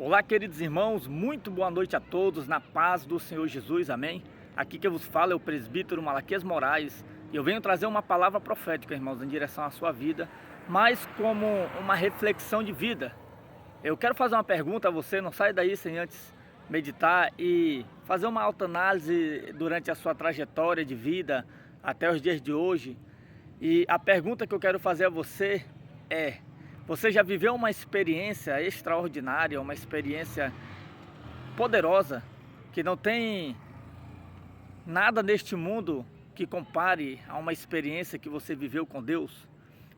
Olá, queridos irmãos, muito boa noite a todos, na paz do Senhor Jesus, amém? Aqui que vos fala é o presbítero Malaquias Moraes e eu venho trazer uma palavra profética, irmãos, em direção à sua vida, mas como uma reflexão de vida. Eu quero fazer uma pergunta a você, não sai daí sem antes meditar e fazer uma autoanálise durante a sua trajetória de vida até os dias de hoje. E a pergunta que eu quero fazer a você é: você já viveu uma experiência extraordinária, uma experiência poderosa, que não tem nada neste mundo que compare a uma experiência que você viveu com Deus?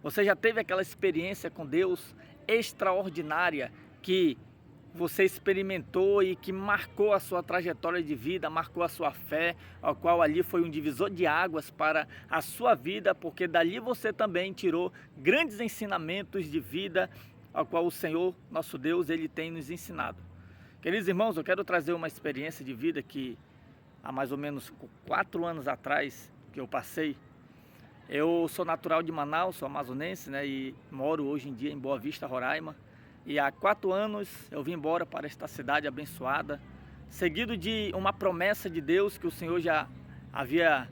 Você já teve aquela experiência com Deus extraordinária que você experimentou e que marcou a sua trajetória de vida, marcou a sua fé, ao qual ali foi um divisor de águas para a sua vida, porque dali você também tirou grandes ensinamentos de vida, ao qual o Senhor, nosso Deus, Ele tem nos ensinado. Queridos irmãos, eu quero trazer uma experiência de vida que há mais ou menos 4 anos atrás que eu passei. Eu sou natural de Manaus, sou amazonense, né, e moro hoje em dia em Boa Vista, Roraima. E há 4 anos eu vim embora para esta cidade abençoada, seguido de uma promessa de Deus que o Senhor já havia,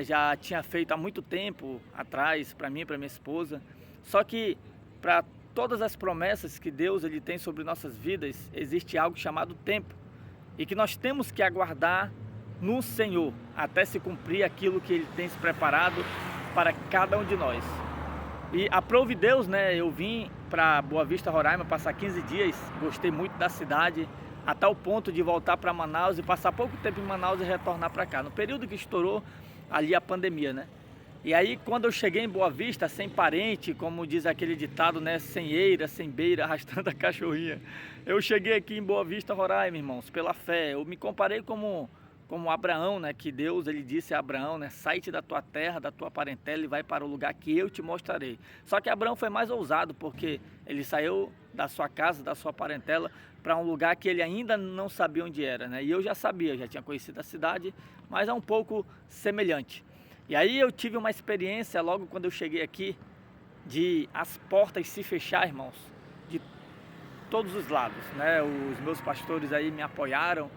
já tinha feito há muito tempo atrás para mim e para minha esposa. Só que para todas as promessas que Deus ele tem sobre nossas vidas, existe algo chamado tempo, e que nós temos que aguardar no Senhor até se cumprir aquilo que Ele tem se preparado para cada um de nós. E aprove Deus, eu vim para Boa Vista, Roraima, passar 15 dias, gostei muito da cidade, a tal ponto de voltar para Manaus e passar pouco tempo em Manaus e retornar para cá, no período que estourou ali a pandemia, E aí, quando eu cheguei em Boa Vista, sem parente, como diz aquele ditado, sem eira, sem beira, arrastando a cachorrinha, eu cheguei aqui em Boa Vista, Roraima, irmãos, pela fé. Eu me comparei como Abraão, que Deus ele disse a Abraão, sai-te da tua terra, da tua parentela e vai para o lugar que eu te mostrarei. Só que Abraão foi mais ousado, porque ele saiu da sua casa, da sua parentela, para um lugar que ele ainda não sabia onde era, E eu já sabia, já tinha conhecido a cidade, mas é um pouco semelhante. E aí eu tive uma experiência logo quando eu cheguei aqui, de as portas se fechar, irmãos, de todos os lados, Os meus pastores aí me apoiaram,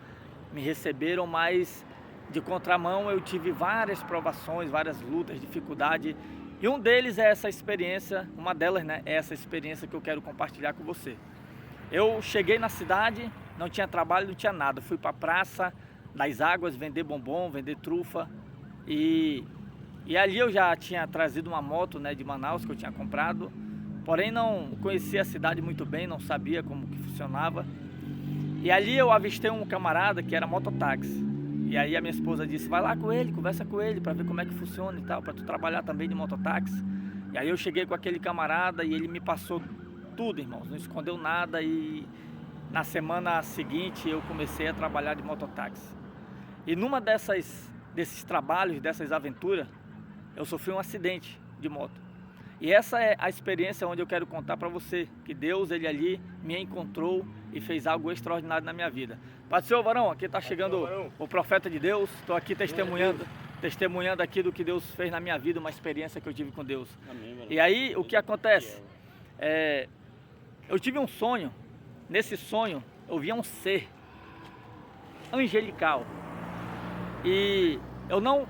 me receberam, mas de contramão eu tive várias provações, várias lutas, dificuldade, e um deles é essa experiência, uma delas, é essa experiência que eu quero compartilhar com você. Eu cheguei na cidade, não tinha trabalho, não tinha nada, fui para a Praça das Águas vender bombom, vender trufa, e ali eu já tinha trazido uma moto, de Manaus, que eu tinha comprado, porém não conhecia a cidade muito bem, não sabia como que funcionava. E ali eu avistei um camarada que era mototáxi. E aí a minha esposa disse: vai lá com ele, conversa com ele para ver como é que funciona e tal, para tu trabalhar também de mototáxi. E aí eu cheguei com aquele camarada e ele me passou tudo, irmãos, não escondeu nada. E na semana seguinte eu comecei a trabalhar de mototáxi. E numa desses trabalhos, dessas aventuras, eu sofri um acidente de moto. E essa é a experiência onde eu quero contar para você, que Deus ele ali me encontrou e fez algo extraordinário na minha vida. Pai do Senhor, varão, aqui está chegando o profeta de Deus, estou aqui testemunhando aqui do que Deus fez na minha vida, uma experiência que eu tive com Deus. Amém, e aí, o que acontece? Eu tive um sonho, nesse sonho eu via um ser angelical, e eu não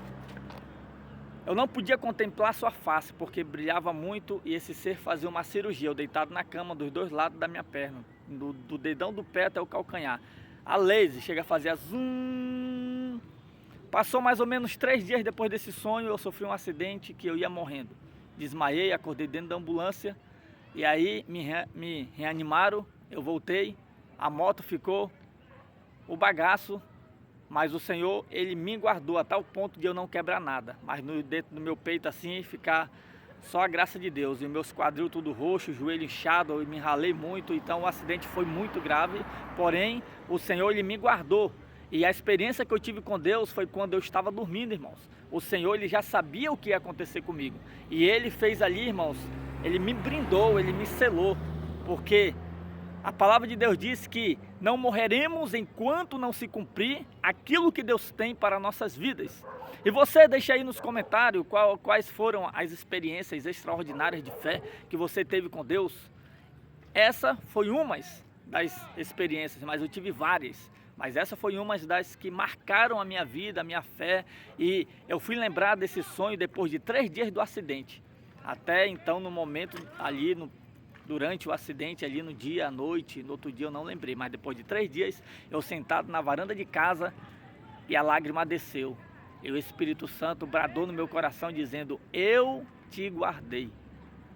podia contemplar sua face, porque brilhava muito, e esse ser fazia uma cirurgia, eu deitado na cama dos 2 lados da minha perna, do dedão do pé até o calcanhar. A laser chega a fazer zoom. Passou mais ou menos 3 dias depois desse sonho, eu sofri um acidente que eu ia morrendo. Desmaiei, acordei dentro da ambulância, e aí me reanimaram, eu voltei, a moto ficou o bagaço, mas o Senhor, Ele me guardou a tal ponto de eu não quebrar nada. Mas dentro do meu peito assim, ficar só a graça de Deus. E meus quadril tudo roxo, joelho inchado, eu me ralei muito. Então o acidente foi muito grave. Porém, o Senhor, Ele me guardou. E a experiência que eu tive com Deus foi quando eu estava dormindo, irmãos. O Senhor, Ele já sabia o que ia acontecer comigo. E Ele fez ali, irmãos, Ele me brindou, Ele me selou. Porque a palavra de Deus diz que não morreremos enquanto não se cumprir aquilo que Deus tem para nossas vidas. E você deixa aí nos comentários quais foram as experiências extraordinárias de fé que você teve com Deus. Essa foi uma das experiências, mas eu tive várias. Mas essa foi uma das que marcaram a minha vida, a minha fé. E eu fui lembrar desse sonho depois de 3 dias do acidente. Até então, no momento ali, durante o acidente, ali no dia, à noite, no outro dia eu não lembrei. Mas depois de 3 dias, eu sentado na varanda de casa e a lágrima desceu. E o Espírito Santo bradou no meu coração dizendo: eu te guardei,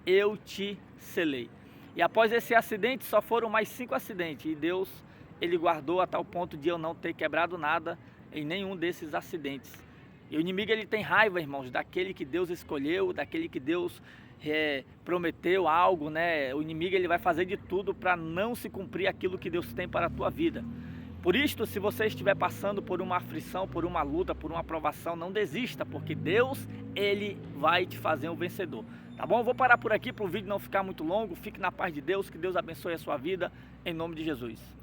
eu te selei. E após esse acidente só foram mais 5 acidentes. E Deus, Ele guardou a tal ponto de eu não ter quebrado nada em nenhum desses acidentes. E o inimigo, ele tem raiva, irmãos, daquele que Deus escolheu, daquele que Deus prometeu algo, né? O inimigo, ele vai fazer de tudo para não se cumprir aquilo que Deus tem para a tua vida. Por isto, se você estiver passando por uma aflição, por uma luta, por uma provação, não desista, porque Deus, Ele vai te fazer um vencedor. Tá bom? Eu vou parar por aqui para o vídeo não ficar muito longo. Fique na paz de Deus, que Deus abençoe a sua vida, em nome de Jesus.